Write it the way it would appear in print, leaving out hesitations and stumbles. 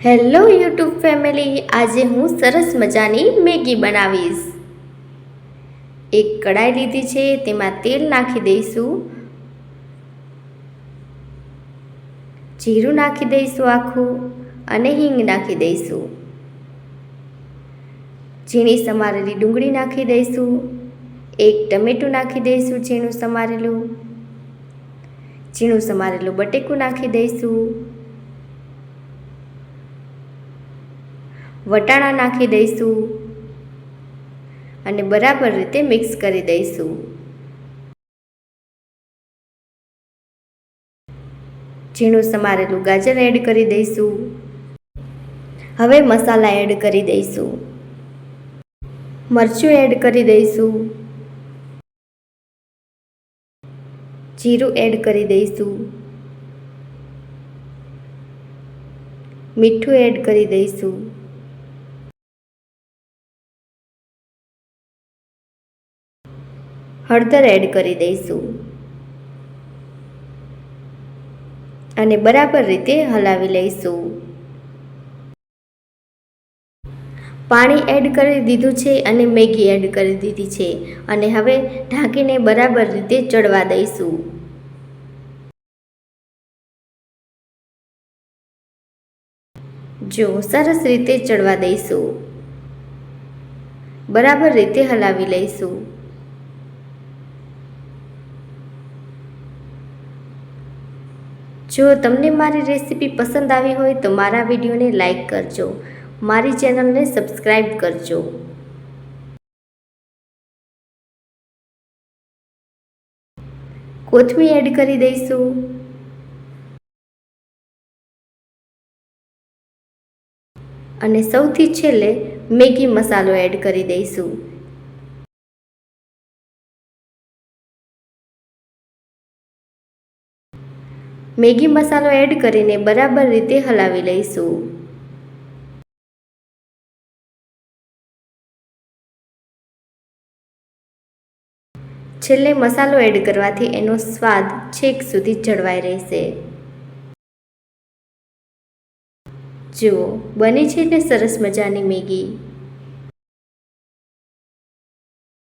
Hello YouTube family, આજે હું સરસ મજાની મેગી બનાવીશ। એક કડાઈ લીધી છે, તેમાં તેલ નાખી દઈશું, જીરું નાખી દઈશું આખું અને હિંગ નાખી દઈશું। ઝીણી સમારેલી ડુંગળી નાખી દઈશું, એક ટમેટું નાખી દઈશું ઝીણું સમારેલું, ઝીણું સમારેલું બટેકું નાખી દઈશું, વટાણા નાખી દઈશું અને બરાબર રીતે મિક્સ કરી દઈશું। ઝીણું સમારેલું ગાજર એડ કરી દઈશું। હવે મસાલા એડ કરી દઈશું, મરચું એડ કરી દઈશું, જીરું એડ કરી દઈશું, મીઠું એડ કરી દઈશું, હળદર એડ કરી દઈશું અને બરાબર રીતે હલાવી લઈશું। પાણી એડ કરી દીધું છે અને મેગી એડ કરી દીધી છે અને હવે ઢાંકીને બરાબર રીતે ચડવા દઈશું। જો સરસ રીતે ચડવા દઈશું, બરાબર રીતે હલાવી લઈશું। જો તમને મારી રેસીપી પસંદ આવી હોય તો મારા વિડીયોને લાઈક કરજો, મારી ચેનલને સબસ્ક્રાઈબ કરજો। કોથમીર એડ કરી દઈશું અને સૌથી છેલ્લે મેગી મસાલો એડ કરી દઈશું। મેગી મસાલો એડ કરીને બરાબર રીતે હલાવી લઈશું। છેલ્લે મસાલો એડ કરવાથી એનો સ્વાદ છેક સુધી જળવાઈ રહેશે। જુઓ, બની છે ને સરસ મજાની મેગી।